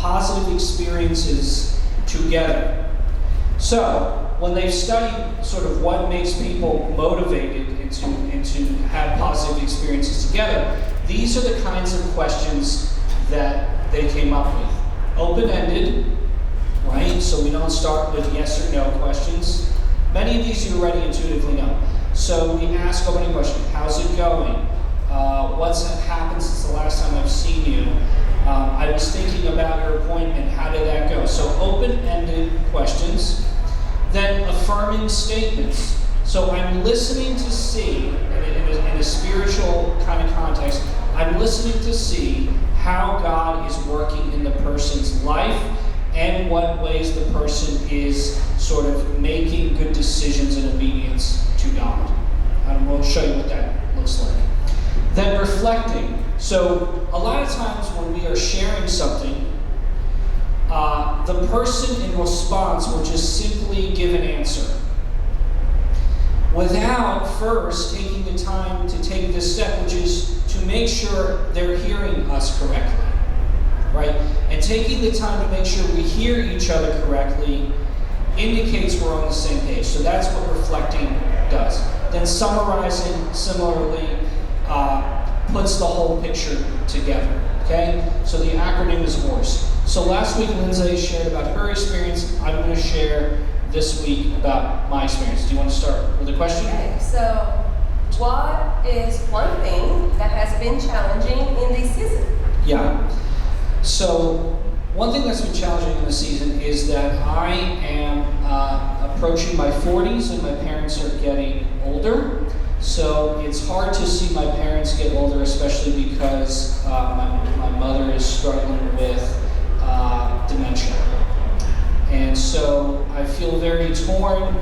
positive experiences together. So, when they've studied sort of what makes people motivated and to have positive experiences together, these are the kinds of questions that they came up with. Open-ended, right? So we don't start with yes or no questions. Many of these you already intuitively know. So we ask opening questions. How's it going? What's happened since the last time I've seen you? I was thinking about your appointment. How did that go? So open-ended questions. Then affirming statements. So I'm listening to see, in a spiritual kind of context, I'm listening to see how God is working in the person's life and what ways the person is sort of making good decisions in obedience to God. And we'll show you what that looks like. Then reflecting. So a lot of times when we are sharing something, the person in response will just simply give an answer without first taking the time to take this step, which is to make sure they're hearing us correctly, right? And taking the time to make sure we hear each other correctly indicates we're on the same page. So that's what reflecting does. Then summarizing, similarly, puts the whole picture together, okay? So the acronym is HORSE. So last week, Lindsay shared about her experience. I'm going to share this week about my experience. Do you want to start with a question? Okay, so what is one thing that has been challenging in this season? Yeah. So one thing that's been challenging in the season is that I am approaching my 40s and my parents are getting older. So it's hard to see my parents get older, especially because my mother is struggling with dementia. And so I feel very torn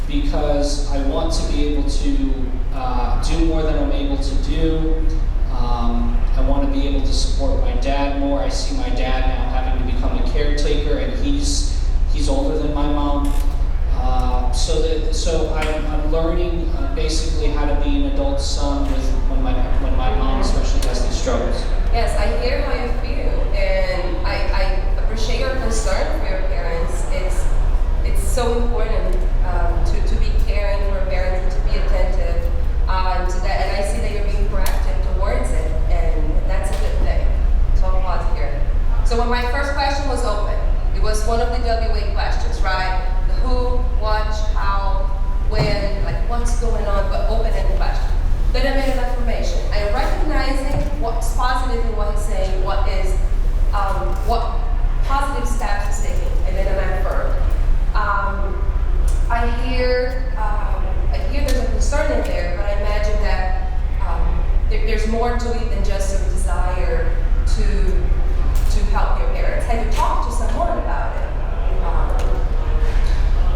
because I want to be able to do more than I'm able to do. I want to be able to support my dad more. I see my dad now having to become a caretaker, and he's older than my mom. So I'm learning basically how to be an adult son when my mom especially has these struggles. Yes, I hear how you feel, and I appreciate your concern for your parents. It's so important to be caring for parents and to be attentive to that. And I see that you're being proactive towards it, and that's a good thing. So I'm glad to hear it. So when my first question was open, it was one of the WA questions, right? The who, what, how, when, like what's going on, but open-ended question. Then I made an affirmation. I'm recognizing what's positive in what he's saying, what positive steps he's taking, and then I affirm. I hear there's a concern in there, but I imagine that there's more to it than just a desire to help your parents. Have you talked to someone about it?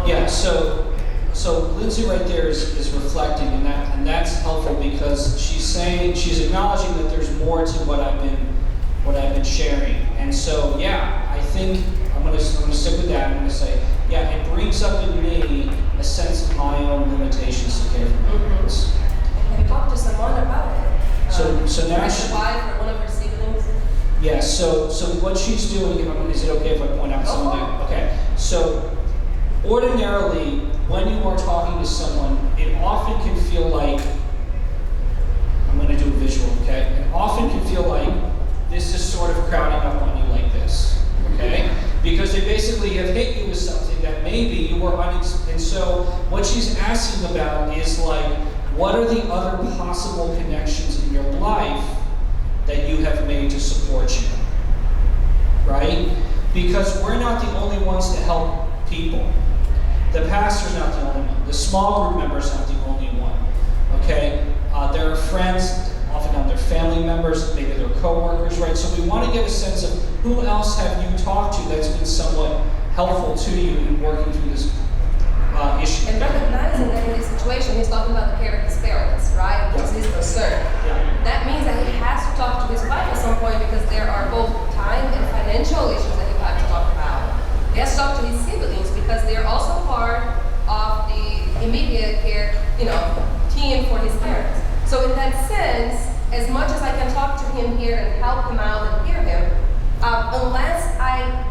Yeah, so Lindsay right there is reflecting, and that's helpful because she's acknowledging that there's more to what I've been sharing. And so yeah, I think I'm gonna stick with that. I'm gonna say, yeah, it brings up in me a sense of my own limitations to care for my parents. Have you talked to someone about it? So now your wife or one of her siblings? Yeah, so what she's doing, is it okay if I point out something? Okay, so ordinarily, when you are talking to someone, it often can feel like, I'm going to do a visual, okay? It often can feel like this is sort of crowding up on you like this, okay? Because they basically have hit you with something that maybe you were and so what she's asking about is like, what are the other possible connections in your life that you have made to support you, right? Because we're not the only ones to help people. The pastor's not the only one. The small group member's not the only one, okay? There are friends, often they're family members, maybe they're co-workers, right? So we want to get a sense of who else have you talked to that's been somewhat helpful to you in working through this issue. And recognizing that in this situation, he's talking about the care of his parents, right? Which is his concern. Yeah. That means that he has to talk to his wife at some point because there are both time and financial issues that he has to talk about. He has to talk to his siblings because they're also part of the immediate care, team for his parents. So in that sense, as much as I can talk to him here and help him out and hear him, unless I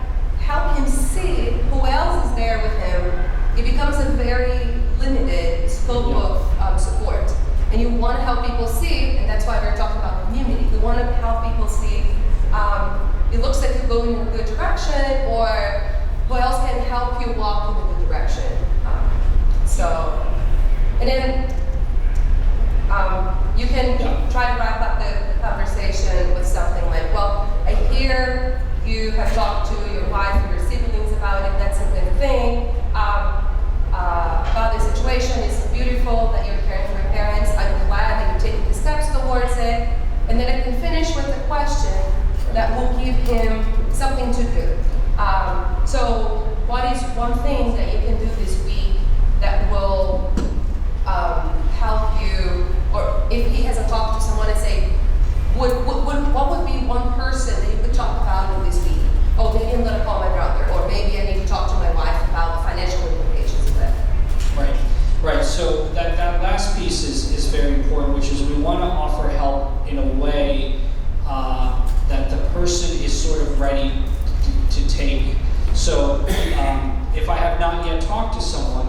becomes a very limited scope of support. And you want to help people see, and that's why we're talking about community. We want to help people see, it looks like you're going in a good direction, or who else can help you walk in a good direction. And then you can try to wrap up the conversation with something like, well, I hear you have talked to your wife or your siblings about it, that's a good thing. About the situation, it's beautiful that you're caring for your parents. I'm glad that you're taking the steps towards it. And then I can finish with a question that will give him something to do. So what is one thing that you can do this week that will help you, or if he hasn't talked to someone and say, what would be one person that you could talk about in this week? Oh, maybe I'm gonna call my brother, or maybe I need to talk to my wife about the financial implications of it. Right. So that last piece is very important, which is we want to offer help in a way that the person is sort of ready to take. So if I have not yet talked to someone,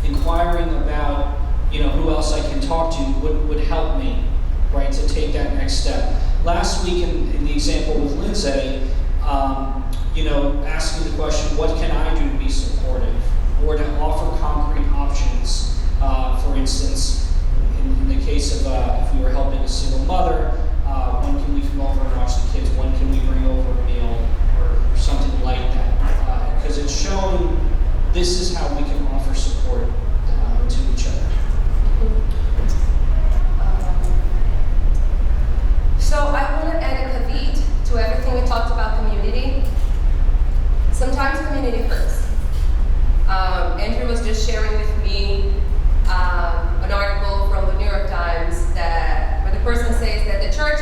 inquiring about who else I can talk to would help me, right, to take that next step. Last week in the example with Lindsay, asking the question, what can I do to be supportive? Or to offer concrete options. For instance, in the case of if we were helping a single mother, when can we come over and watch the kids? When can we bring over a meal? Or something like that. Because it's shown this is how we can offer support to each other. So I want to add a caveat to everything we talked about community. Sometimes community hurts. Andrew was just sharing with me an article from the New York Times where the person says that the church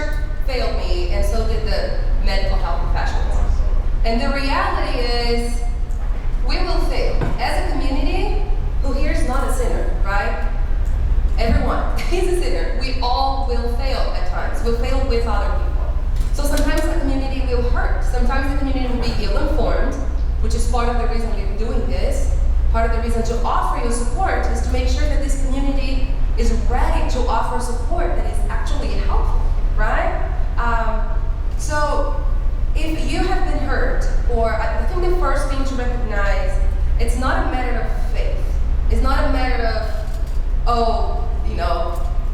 failed me, and so did the medical health professionals. And the reality is, we will fail. As a community, who here is not a sinner, right? Everyone is a sinner. We all will fail at times. We'll fail with other people. So sometimes the community will hurt. Sometimes the community will be ill-informed, which is part of the reason we're doing this. Part of the reason to offer you support is to make sure that this community is ready to offer support that is actually helpful, right? So if you have been hurt, or I think the first thing to recognize, it's not a matter of faith. It's not a matter of,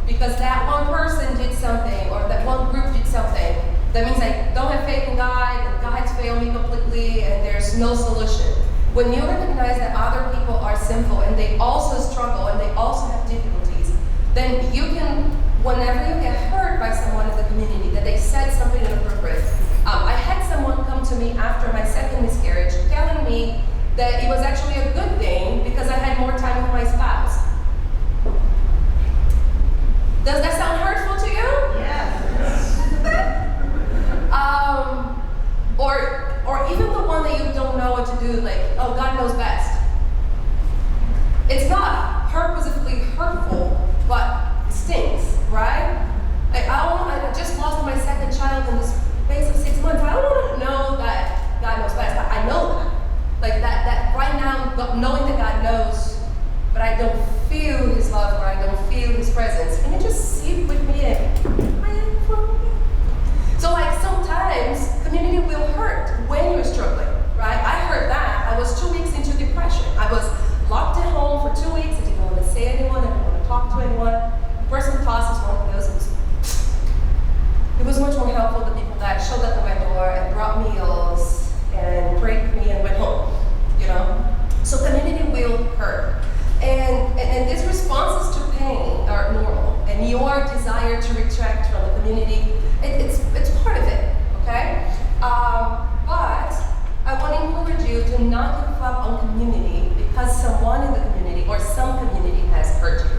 because that one person did something, or that one group did something, that means I don't have faith in God, and God has failed me completely, and there's no solution. When you recognize that other people are sinful, and they also struggle, and they also have difficulties, then you can, whenever you get hurt by someone in the community, that they said something inappropriate. I had someone come to me after my second miscarriage telling me that it was actually a good thing because I had more time with my spouse. Does that sound hurtful to you? Yes. Or even the one that you don't know what to do, like, oh, God knows best. It's not purposefully hurtful, but it stings, right? I just lost my second child in the space of 6 months. I don't want to know that God knows best. I know that. Like that right now, knowing that God knows, but I don't feel His love, or I don't feel His presence. Can you just sit with me and I am for you? So sometimes community will hurt when you're struggling, right? I heard that. I was 2 weeks into depression. I was locked at home for 2 weeks. I didn't want to see anyone. I didn't want to talk to anyone. Person toss is one of those. It was much more helpful the people that showed up at my door and brought meals and prayed with me and went home, So community will hurt. And these responses to pain are normal. And your desire to retract from the community, it's part of it, okay? But I want to encourage you to not give up on community because someone in the community or some community has hurt you.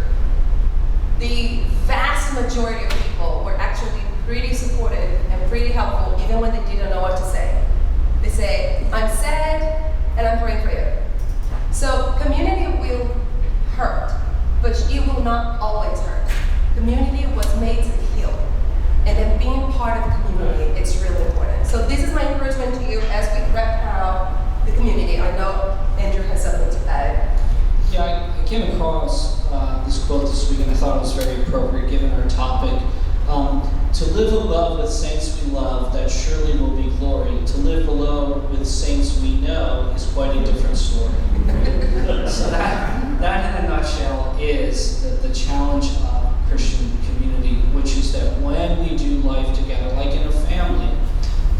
The vast majority of people were actually pretty supportive and pretty helpful even when they didn't know what to say. They say, I'm sad and I'm praying for you. So community will hurt, but it will not always hurt. Community was made to heal. And then being part of the community, it's really important. So this is my encouragement to you as we wrap out the community. I know Andrew has something to add. saints we know is quite a different story. So that in a nutshell is the challenge of Christian community, which is that when we do life together, like in a family,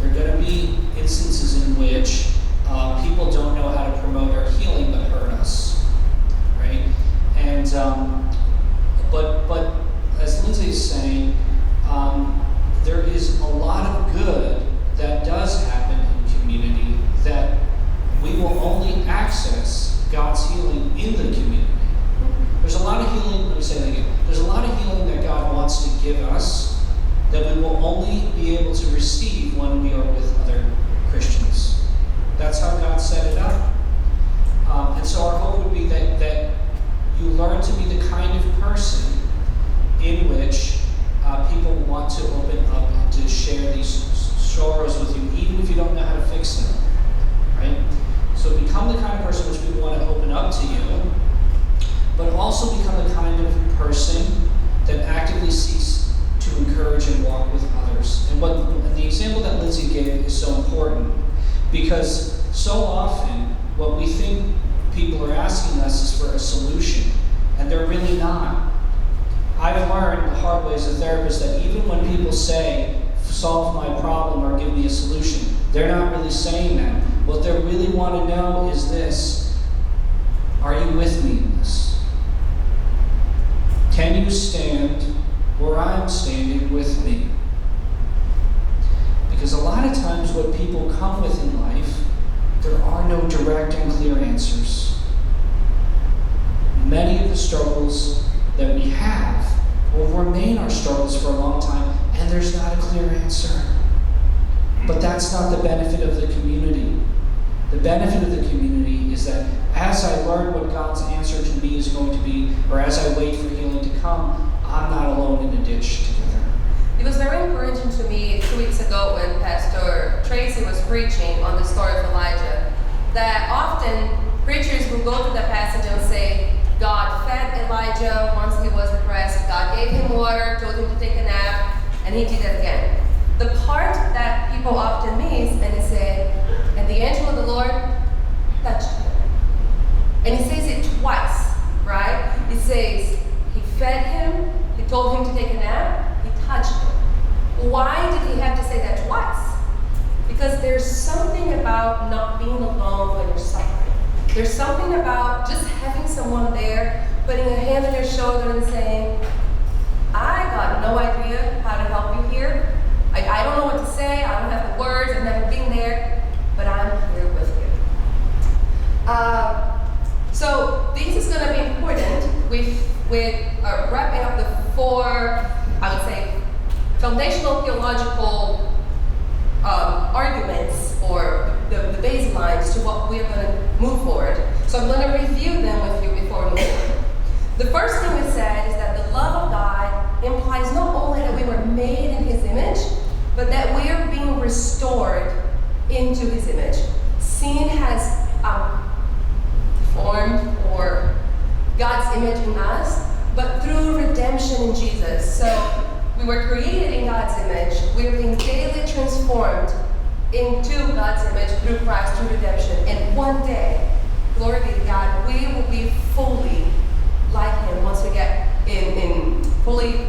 there are going to be instances in which people don't know how to promote our healing but hurt us, right? And but as Lindsay is saying, there is a lot of good that does happen in community that we will only access God's healing in the community. There's a lot of healing, let me say that again. There's a lot of healing that God wants to give us that we will only be able to receive when we are with other Christians. That's how God set it up. And so our hope would be that you learn to be the kind of person in which people want to open up and to share these sorrows with you, even if you don't know how to fix them, right? So become the kind of person which people want to open up to you, but also become the kind of person that actively seeks to encourage and walk with others. And the example that Lindsay gave is so important, because so often what we think people are asking us is for a solution, and they're really not. I've learned the hard way as a therapist that even when people say, solve my problem or give me a solution, they're not really saying that. What they really want to know is this: are you with me in this? Can you stand where I'm standing with me? Because a lot of times what people come with in life, there are no direct and clear answers. Many of the struggles that we have will remain our struggles for a long time, and there's not a clear answer. But that's not the benefit of the community. The benefit of the community is that as I learn what God's answer to me is going to be, or as I wait for healing to come, I'm not alone in a ditch together. It was very encouraging to me 2 weeks ago when Pastor Tracy was preaching on the story of Elijah, that often preachers will go to the passage and say, God fed Elijah once he was depressed, God gave him water, told him to take a nap, and he did it again. The part that people often miss, and they say, and the angel of the Lord touched him. And he says it twice, right? He says, he fed him, he told him to take a nap, he touched him. Why did he have to say that twice? Because there's something about not being alone when you're suffering. There's something about just having someone there, putting a hand on your shoulder and saying, I got no idea how to help you here. I don't know what to say, I don't have the words, I've never been there, but I'm here with you. So this is going to be important with wrapping up the 4, I would say, foundational theological arguments or the baselines to what we're going to move forward. So I'm going to review them with you before we move forward. The first thing we said is that the love of God implies not only that we were made in His image, but that we are being restored into His image. Sin has formed or God's image in us, but through redemption in Jesus. So we were created in God's image. We are being daily transformed into God's image through Christ, through redemption. And one day, glory be to God, we will be fully like Him once we get in fully.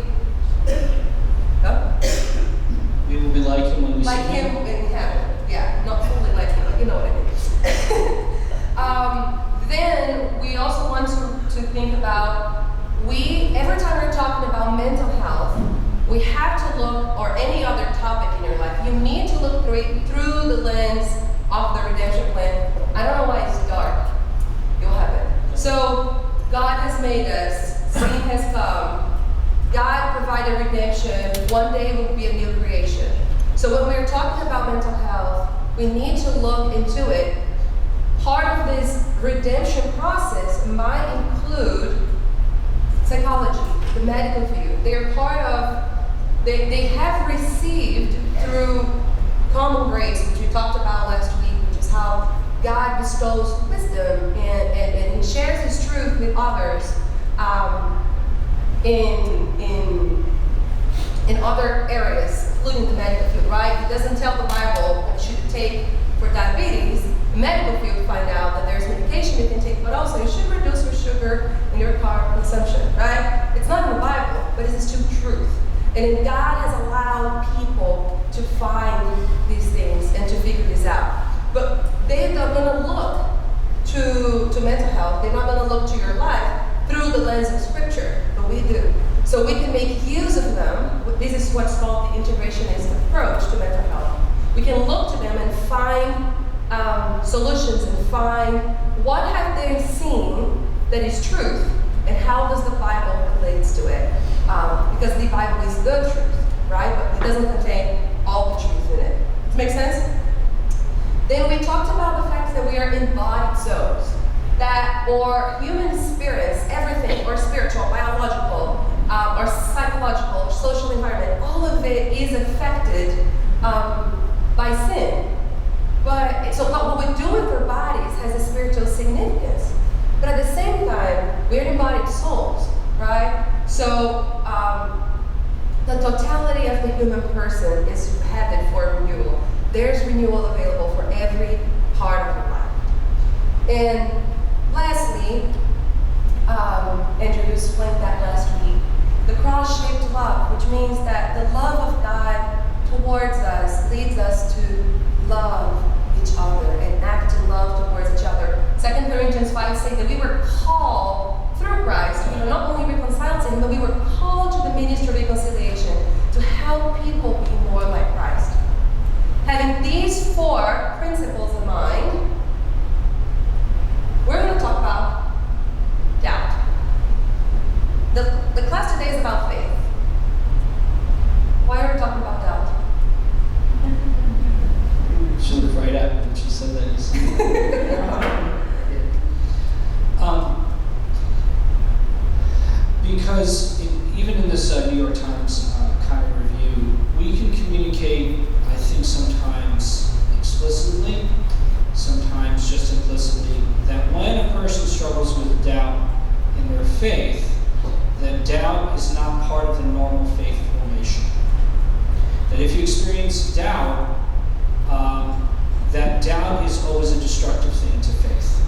We will be like Him when we like see Him. in heaven. Yeah, not fully like Him, but you know what I mean. Then we also want to think about, every time we're talking about mental health, we have to look, or any other topic in your life, you need to look through the lens of the redemption plan. I don't know why it's dark. You'll have it. So God has made us. Sin has come. God provided redemption. One day will be a new creation. So when we're talking about mental health, we need to look into it. Part of this redemption process might include psychology, the medical field. They're part of, they have received through common grace, which we talked about last week, which is how God bestows wisdom and He shares His truth with others in other areas, including the medical field, right? He doesn't tell the Bible what you should take for diabetes. And God has allowed people to find these things and to figure this out. But they're not going to look to mental health. They're not going to look to your life through the lens of Scripture, but we do. So we can make use of them. This is what's called the integrationist approach to mental health. We can look to them and find solutions and find what have they seen that is truth and how does the Bible relates to it. Because the Bible is the truth, right? But it doesn't contain all the truth in it. Does it make sense? Then we talked about the fact that we are embodied souls, that or human spirits, everything, or spiritual, biological, or psychological, or social environment, all of it is affected by sin. But so what we do with our bodies has a spiritual significance. But at the same time, we're embodied souls, right? So the totality of the human person is headed for renewal. There's renewal available for every part of your life. And lastly, Andrew, you explained that last week, the cross-shaped love, which means that the love of God towards us leads us to love each other and act in love towards each other. 2 Corinthians 5 says that we were called through Christ. We were not only reconciled to Him, but we were called to the ministry of reconciliation to help people be more like Christ. Having these 4 principles in mind, we're going to talk about doubt. The class today is about faith. Why are we talking about doubt? She looked right at me when she said that. Because even in this New York Times kind of review, we can communicate, I think, sometimes explicitly, sometimes just implicitly, that when a person struggles with doubt in their faith, that doubt is not part of the normal faith formation. That if you experience doubt, that doubt is always a destructive thing to faith.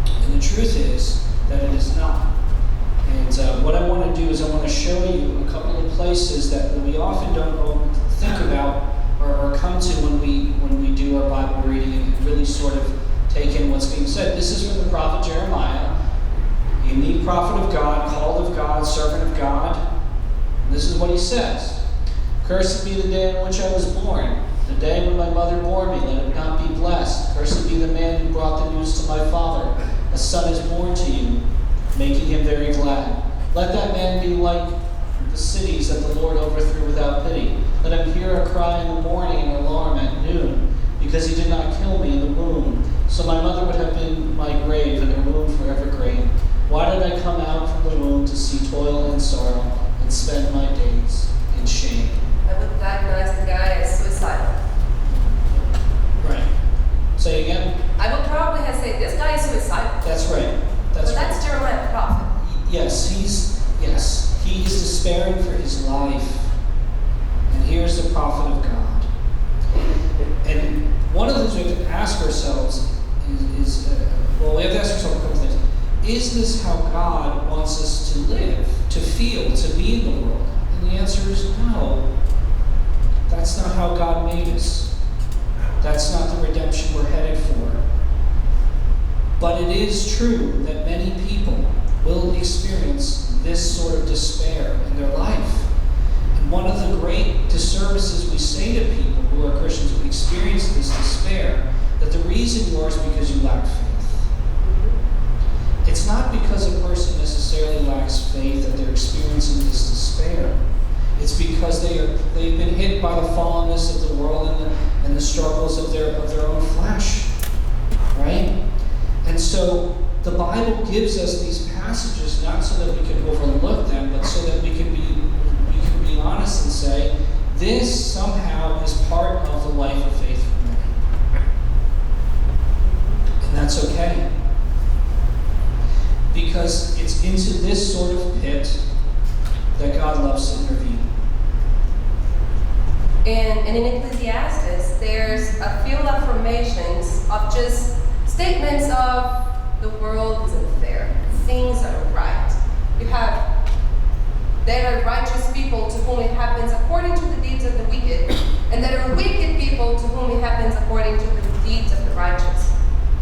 And the truth is that it is not. And what I want to do is I want to show you a couple of places that we often don't think about or come to when we do our Bible reading and really sort of take in what's being said. This is from the prophet Jeremiah, a unique prophet of God, called of God, servant of God. And this is what he says. Cursed be the day on which I was born, the day when my mother bore me, let it not be blessed. Cursed be the man who brought the news to my father. A son is born to you, making him very glad. Let that man be like the cities that the Lord overthrew without pity. Let him hear a cry in the morning and an alarm at noon, because he did not kill me in the womb. So my mother would have been my grave, and her womb forever great. Why did I come out from the womb to see toil and sorrow, and spend my days in shame? I would diagnose the guy as suicidal. Right. Say it again. I would probably have said, this guy is suicidal. That's right. That's but right. that's Jeremiah the prophet. Yes, he is despairing for his life. And here's the prophet of God. And one of the things we have to ask ourselves is we have to ask ourselves a couple things. Is this how God wants us to live, to feel, to be in the world? And the answer is no. That's not how God made us. That's not the redemption we're headed for. But it is true that many people will experience this sort of despair in their life. And one of the great disservices we say to people who are Christians who experience this despair, that the reason you are is because you lack faith. It's not because a person necessarily lacks faith that they're experiencing this despair. It's because they've been hit by the fallenness of the world and the struggles of their own flesh, right? And so the Bible gives us these passages not so that we can overlook them, but so that we can be honest and say, this somehow is part of the life of faith for many. And that's okay. Because it's into this sort of pit that God loves to intervene. And in Ecclesiastes, there's a few affirmations of just statements of the world isn't fair, things aren't right. You have There are righteous people to whom it happens according to the deeds of the wicked, and there are wicked people to whom it happens according to the deeds of the righteous.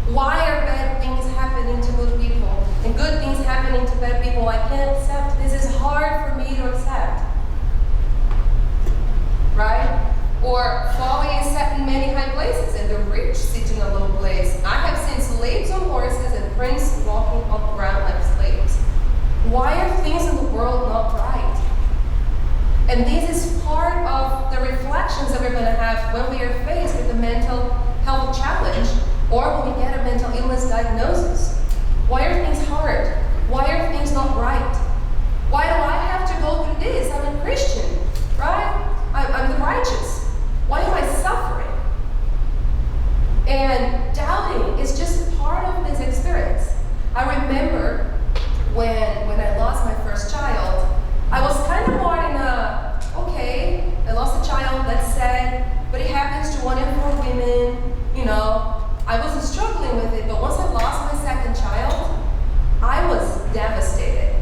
Why are bad things happening to good people and good things happening to bad people? I can't accept. This is hard for me to accept. Right? Or folly is set in many high places, and the rich sit in a low place. I have seen slaves on horses and princes walking on the ground like slaves. Why are things in the world not right? And this is part of the reflections that we're going to have when we are faced with a mental health challenge or when we get a mental illness diagnosis. Why are things hard? Why are things not right? Why do I have to go through this? I'm a Christian, right? I'm the righteous. Why am I suffering? And doubting is just part of this experience. I remember when I lost my first child, I was kind of more in a, okay, I lost a child, that's sad, but it happens to 1 in 4 women, you know. I wasn't struggling with it, but once I lost my second child, I was devastated.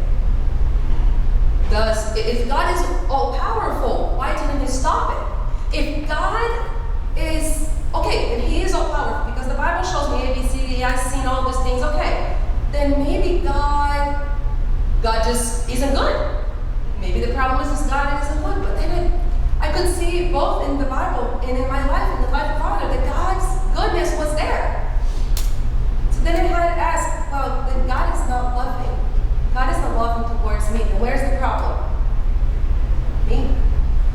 Thus, if God is all powerful, why didn't He stop it? If God is, okay, and He is all powerful, because the Bible shows me A, B, C, D, I've seen all those things, okay, then maybe God just isn't good. Maybe the problem is God isn't good, but then I could see both in the Bible and in my life, in the life of others, that God's goodness was there. So then I had to ask, well, then God is not loving. God is not loving towards me. Then where's the problem? Me.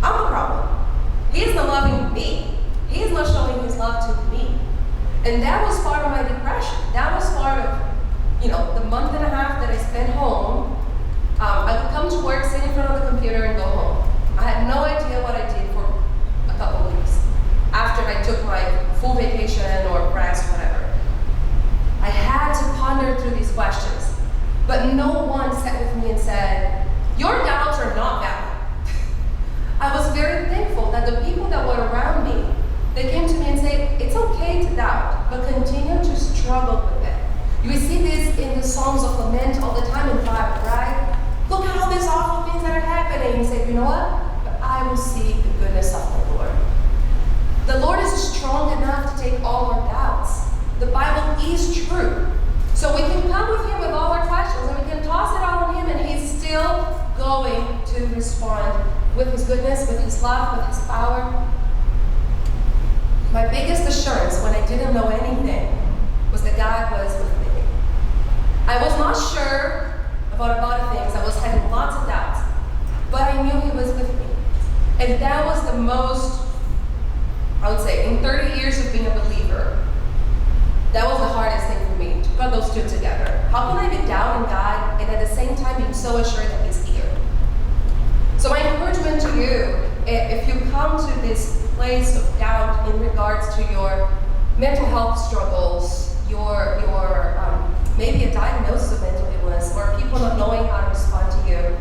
I'm the problem. He is not loving me. He is not showing His love to me. And that was part of my depression. That was part of, the month and a half that I spent home. I would come to work, sit in front of the computer, and go home. I had no idea what I did for a couple of weeks after I took my full vacation or rest, whatever. I had to ponder through these questions, but no one sat with me and said, your doubts are not valid. I was very thankful that the people that were around me, they came to me and said, it's okay to doubt, but continue to struggle with it. You see this in the Psalms of Lament all the time in the Bible, right? Look at all these awful things that are happening. You say, you know what? But I will see the goodness of the Lord. The Lord is strong enough to take all our doubts. The Bible is true. So we can come with Him with all our questions, and we can toss it all on Him, and He's still going to respond with His goodness, with His love, with His power. My biggest assurance when I didn't know anything was that God was with me. I was not sure about a lot of things. I was having lots of doubts, but I knew He was with me. And that was the most, I would say, in 30 years of being a believer, that was the hardest thing for me, to put those two together. How can I be doubting God and at the same time being so assured that He's here? So my encouragement to you, if you come to this place of doubt in regards to your mental health struggles, your maybe a diagnosis of mental illness, or people not knowing how to respond to you,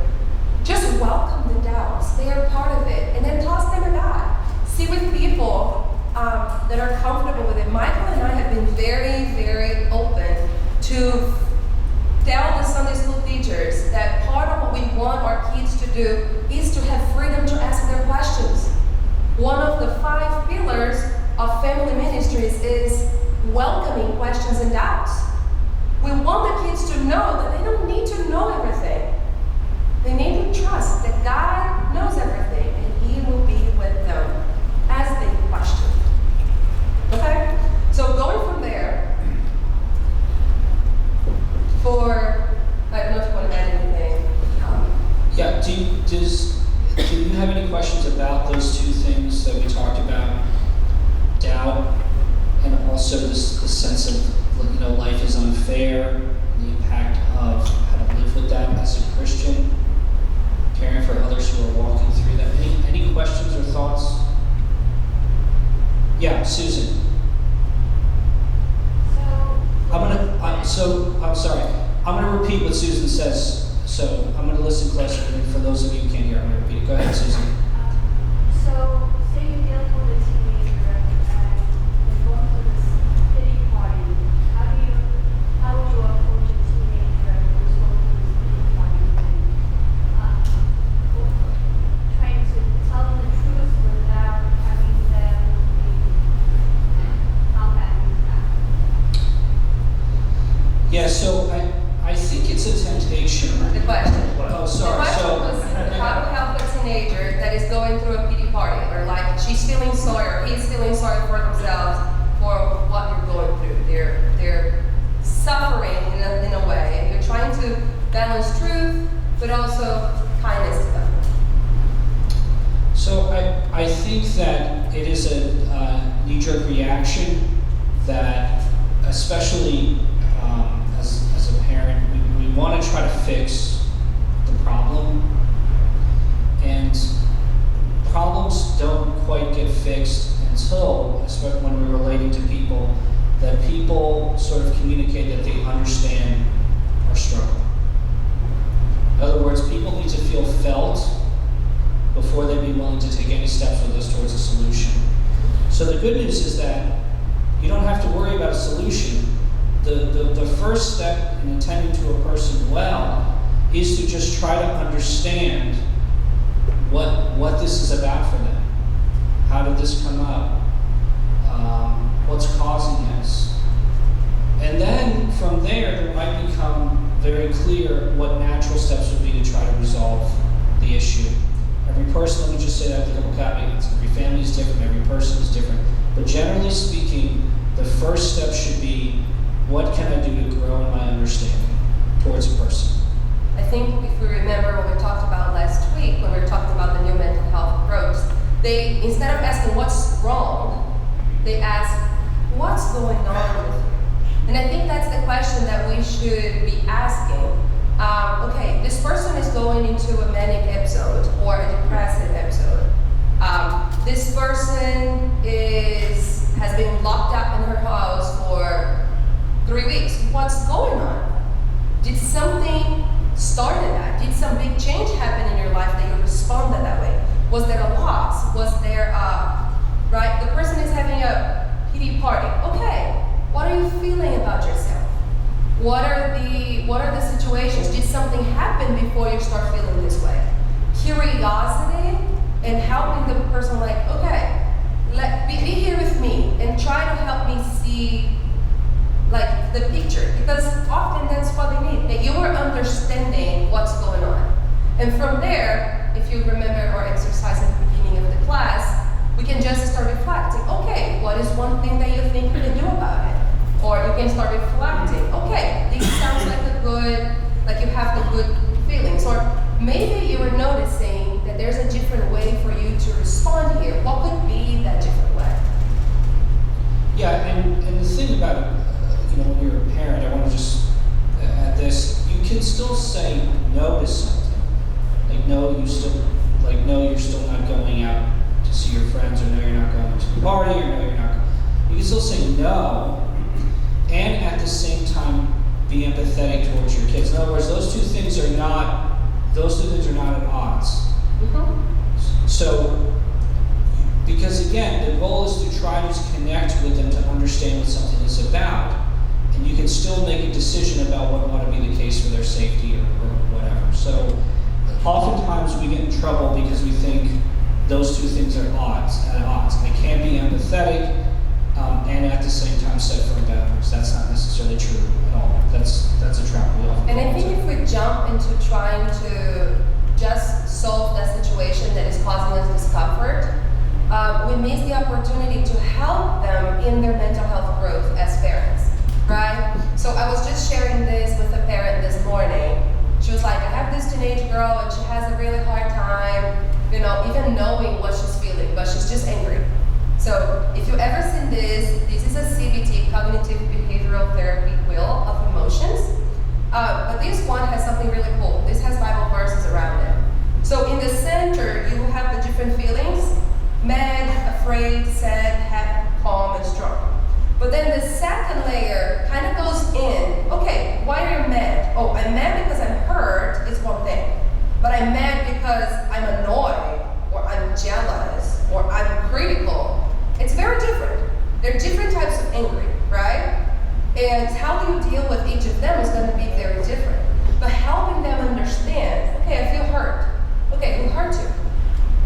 just welcome the doubts. They are part of it. And then toss them to God. See with people that are comfortable with it. Michael and I have been very, very open to tell the Sunday school teachers that part of what we want our kids to do is to have freedom to ask their questions. One of the 5 pillars of family ministries is welcoming questions and doubts. We want the kids to know that they don't need to know everything. They need to trust that God knows everything and He will be with them as they question. Okay? So going from there, I don't know if you want to add anything. Yeah, do you have any questions about those two things that we talked about? Doubt, and also the sense of, life is unfair, the impact of how to live with that as a Christian, caring for others who are walking through that. Any questions or thoughts? Yeah, Susan. I'm sorry. I'm going to repeat what Susan says. So I'm going to listen closely. And for those of you who can't hear, I'm going to repeat it. Go ahead, Susan. So say you're dealing with a teenager and you're going to this pity party. How would you approach a teenager who's going to this pity party? Yeah, so I think it's a temptation. The question. Oh, The sorry, question so, was how to help a teenager that is going through a pity party, or like she's feeling sorry or he's feeling sorry for themselves for what you're going through. They're suffering in a way, and you're trying to balance truth, but also kindness to them. so I think that it is a knee-jerk reaction that, especially as a parent, we want to try to fix the problem, and problems don't quite get fixed until, especially when we're relating to people, that people sort of communicate that they understand our struggle. In other words, people need to feel felt before they'd be willing to take any steps with us towards a solution. So the good news is that you don't have to worry about a solution. The first step in attending to a person well is to just try to understand what this is about for them. How did this come up? What's causing this? And then from there might become very clear what natural steps would be to try to resolve the issue. Every person, let me just say that with a couple caveats. Every family is different, every person is different. But generally speaking, the first step should be, what can I do to grow in my understanding towards a person? I think if we remember what we talked about last week when we were talking about the new mental health approach, they, instead of asking what's wrong, they ask, what's going on with you? And I think that's the question that we should be asking. Okay, this person is going into a manic episode or a depressive episode. This person has been locked up in her house for 3 weeks. What's going on? Did something start in that? Did some big change happen in your life that you responded that way? Was there a loss? Was there right? The person is having a pity party. Okay, what are you feeling about yourself? What are the situations? Did something happen before you start feeling this way? Curiosity and helping the person, like, okay, be here with me and try to help me see like the picture, because often that's what they need, that you are understanding what's going on. And from there, if you remember our exercise at the beginning of the class, we can just start reflecting. Okay, what is one thing that you think we can do about it? Or you can start reflecting. Okay, this sounds like you have the good feelings. Or maybe you are noticing that there's a different way for you to respond here. What could be that different way? Yeah, and the thing about it, when you're a parent, I want to just add this, you can still say no to something. Like, no, you're still not going out to see your friends, or no, you're not going to the party, or no, you're not. You can still say no, and at the same time be empathetic towards your kids. In other words, those two things are not at odds. Mm-hmm. So, because again, the goal is to try to connect with them to understand what something is about. And you can still make a decision about what ought to be the case for their safety or whatever. So oftentimes we get in trouble because we think those two things are at odds. They can't be empathetic and at the same time set firm boundaries. That's not necessarily true at all. That's a trap we often And I fall think into. if we jump into trying to just solve that situation that is causing us discomfort, we miss the opportunity to help them in their mental health growth as parents. Right? So I was just sharing this with a parent this morning. She was like, I have this teenage girl and she has a really hard time, even knowing what she's feeling, but she's just angry. So if you've ever seen this is a CBT, cognitive behavioral therapy wheel of emotions. But this one has something really cool. This has Bible verses around it. So in the center, you will have the different feelings: mad, afraid, sad, happy, calm, and strong. But then the second layer kind of goes in. Okay, why are you mad? Oh, I'm mad because I'm hurt, is one thing. But I'm mad because I'm annoyed, or I'm jealous, or I'm critical. It's very different. There are different types of angry, right? And how do you deal with each of them is going to be very different. But helping them understand, okay, I feel hurt. Okay, who hurt you?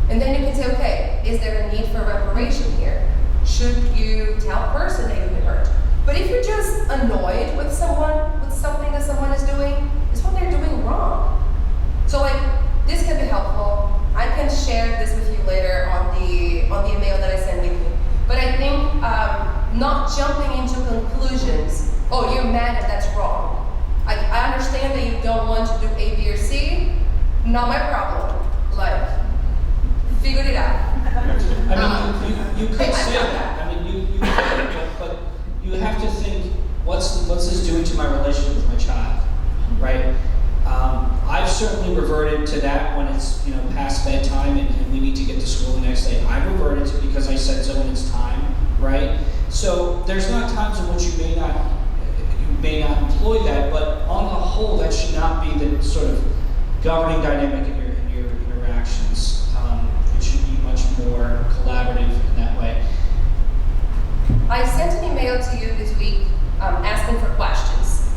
And then you can say, okay, is there a need for reparation here? Should you tell a person that you've been hurt? But if you're just annoyed with someone oh, you're mad that that's wrong. I understand that you don't want to do A, B, or C. Not my problem. Like, figured it out. I mean, you could I've say done that. I mean, you could, but you have to think, what's this doing to my relationship with my child, right? I've certainly reverted to that when it's past bedtime and we need to get to school the next day. I've reverted to because I said so when it's time, right? So there's not times in which you may not employ that, but on the whole, that should not be the sort of governing dynamic in your interactions. It should be much more collaborative in that way. I sent an email to you this week asking for questions.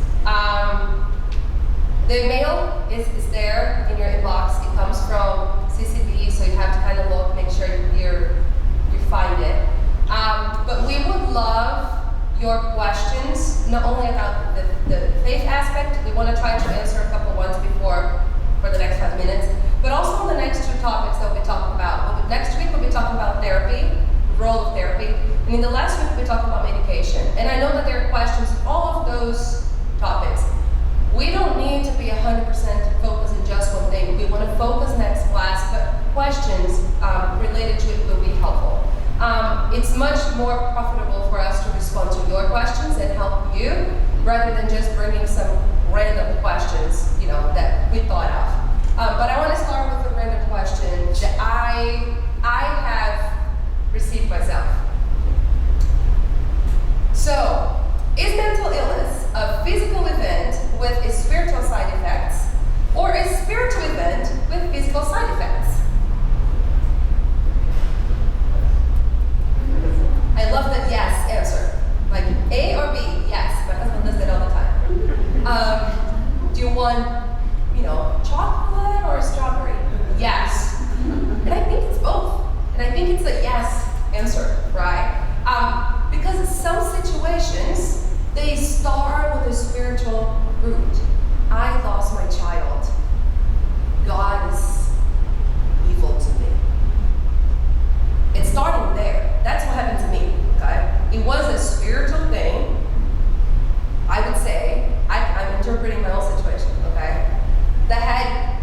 The email is there in your inbox. It comes from CCB, so you have to kind of look, make sure you find it. But we would love your questions, not only about the faith aspect. We want to try to answer a couple ones for the next 5 minutes, but also on the next two topics that we'll be talking about. Next week we'll be talking about therapy, the role of therapy, and in the last week we'll be talking about medication. And I know that there are questions, all of those topics. We don't need to be 100% focused on just one thing. We want to focus next class, but questions related to it will be helpful. It's much more profitable for us to respond to your questions and help you, rather than just bringing some random questions, that we thought of. But I want to start with a random question that I have received myself. So, is mental illness a physical event with spiritual side effects, or a spiritual event with physical side effects? I love the yes answer. Like A or B, yes. My husband does that all the time. Do you want, chocolate or strawberry? Yes. And I think it's both. And I think it's a yes answer, right? Because in some situations, they start with a spiritual root. I lost my child. God is evil to me. It's starting there. That's what happened to me, okay? It was a spiritual thing. I would say, I'm interpreting my own situation, okay? That had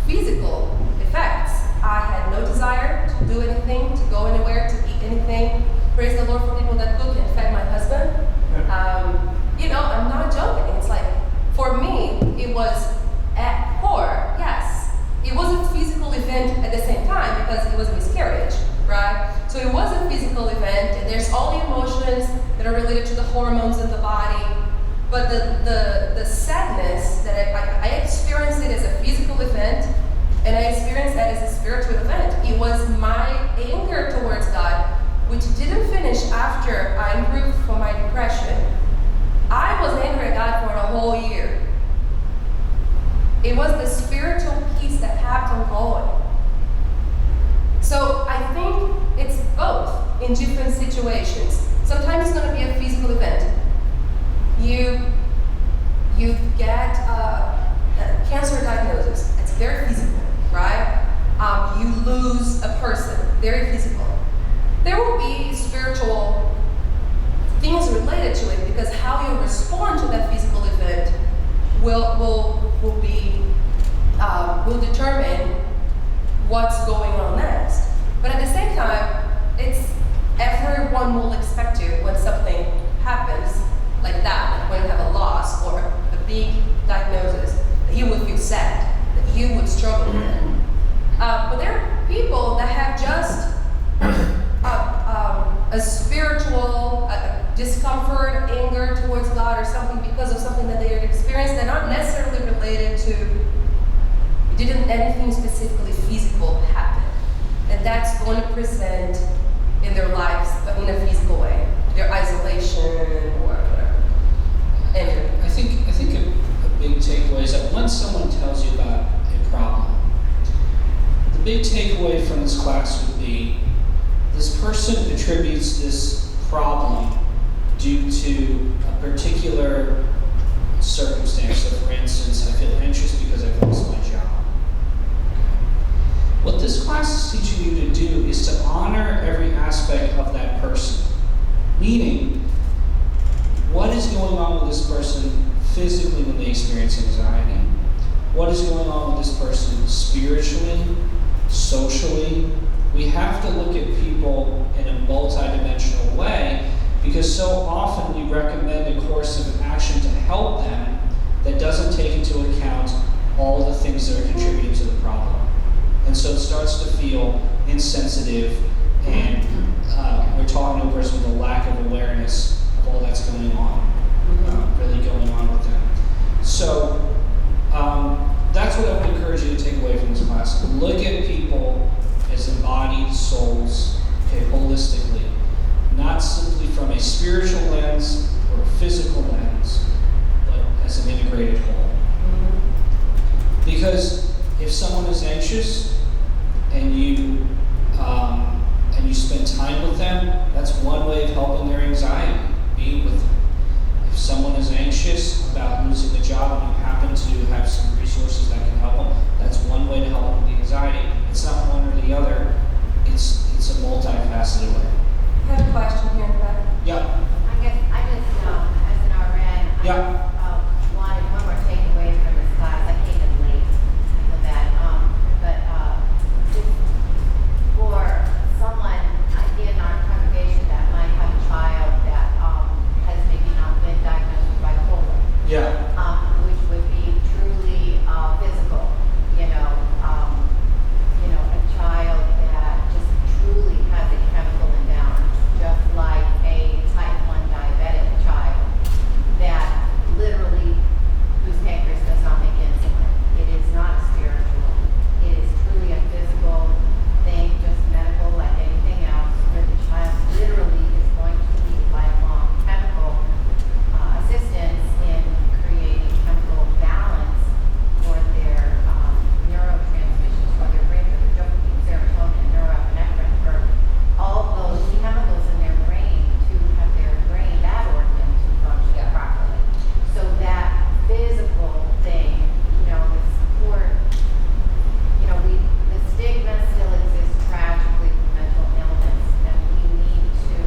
physical effects. I had no desire to do anything, to go anywhere, to eat anything. Praise the Lord for people that cook and fed my husband. I'm not joking. It's like, for me, it was at core, yes. It was a physical event at the same time because it was a miscarriage, right? So it was a physical event, and there's all the emotions that are related to the hormones in the body. But the sadness that I experienced it as a physical event, and I experienced that as a spiritual event. It was my anger towards God, which didn't finish after I improved from my depression. I was angry at God for a whole year. It was the spiritual piece that kept on going. So I think it's both in different situations. Sometimes it's going to be a physical event. You get a cancer diagnosis. It's very physical, right? You lose a person, very physical. There will be spiritual things related to it because how you respond to that physical event will determine what's going on next. But at the same time, everyone will expect you when something happens like that, when you have a loss or a big diagnosis, that you would feel sad, that you would struggle with it. But there are people that have just a spiritual discomfort, anger towards God or something because of something that they experienced. They're not necessarily related to, didn't anything specifically physical happen. And that's going to present in their lives, but in a physical way. Their isolation or whatever. Andrew. I think a big takeaway is that when someone tells you about a problem, the big takeaway from this class would be this person attributes this problem due to a particular circumstance. So for instance, I feel anxious because I've lost my job. What this class is teaching you to do is to honor every aspect of that person. Meaning, what is is going on with this person physically when they experience anxiety? What is going on with this person spiritually, socially? We have to look at people in a multidimensional way, because so often we recommend a course of action to help them that doesn't take into account all the things that are contributing to the problem. And so it starts to feel insensitive, and we're talking to a person with a lack of awareness of all that's going on, really going on with them. So that's what I would encourage you to take away from this class. Look at people as embodied souls, okay, holistically, not simply from a spiritual lens or a physical lens, but as an integrated whole. Because if someone is anxious and you spend time with them, that's one way of helping their anxiety, being with them. If someone is anxious about losing a job and you happen to have some resources that can help them, that's one way to help them with the anxiety. It's not one or the other. It's a multifaceted way. I have a question here in the back. Yeah. I guess I just, as an RN, Yeah. I wanted one more takeaway from this class. I came in late, I feel bad. But just for someone in our congregation that might have a child that has maybe not been diagnosed with bipolar, Yeah. which would be truly physical, a child that just truly has a chemical imbalance, just like a type 1 diabetic child that literally whose pancreas does not make insulin. It is not spiritual. It is truly a physical thing, just medical like anything else, where the child literally is going to need lifelong chemical assistance in creating chemical balance for their neurotransmissions, for their brain, for their dopamine, serotonin, norepinephrine, for all those chemicals in their brain to have their brain, that organ, to function properly. So that physical thing, the support, the stigma still exists tragically with mental illness, and we need to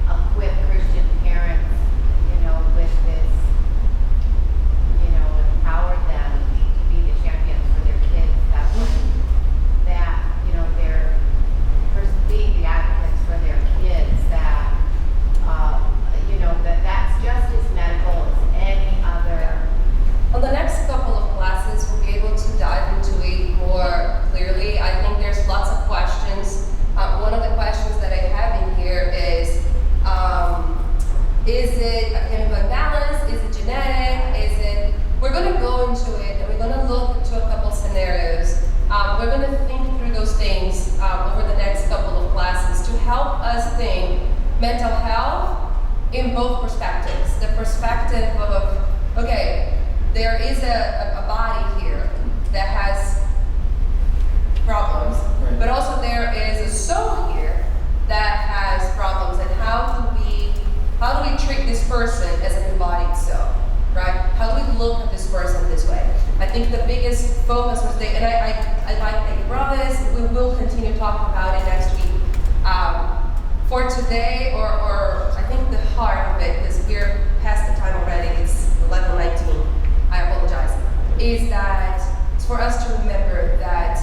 equip Christian parents, with this, empower them to be the champions for their kids that way. That, they're being the advocates for their kids, that, that's just as medical as any other. On the next couple of classes, we'll be able to dive into it more clearly. I think there's lots of questions. One of the questions that I have in here is it a chemical imbalance? Is it genetic? We're going to go into it, and we're going to look into a couple scenarios. We're going to think through those things over the next couple of classes to help us think mental health in both perspectives. The perspective of, okay, there is a body here that has problems, Right. but also there is a soul here that has problems, and how do we treat this person as an embodied soul, right? How do we look at this person this way? I think the biggest focus was and I like that you brought this. We will continue talking about it next week. For today, or I think the heart of it, because we're past the time already, it's 11:19, I apologize, is that it's for us to remember that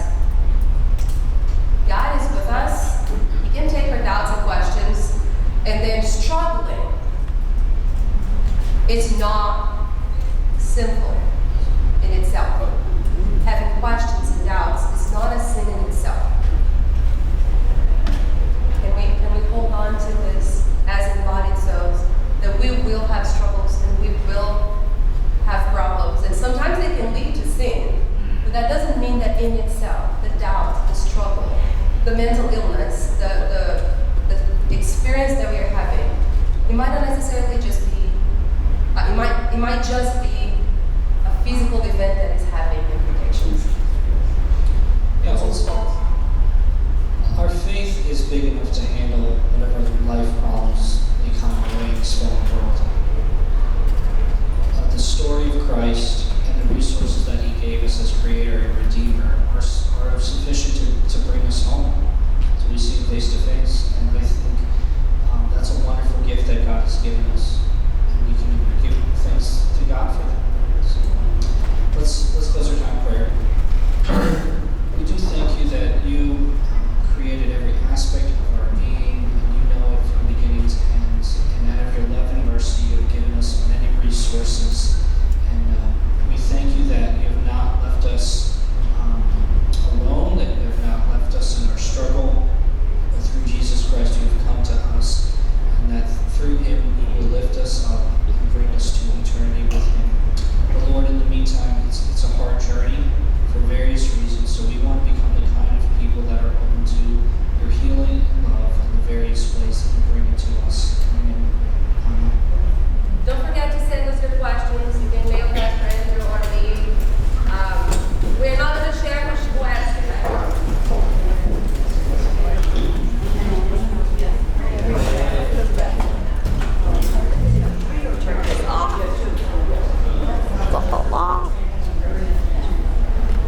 God is with us. He can take our doubts and questions, and then struggling. It's not simple in itself. Having questions and doubts is not a sin in itself. Can we hold on to this as embodied souls, that we will have struggles and we will have problems, and sometimes they can lead to sin, but that doesn't mean that in itself, the doubt, the struggle, the mental illness, the experience that we are having, it might not necessarily just be, it might just be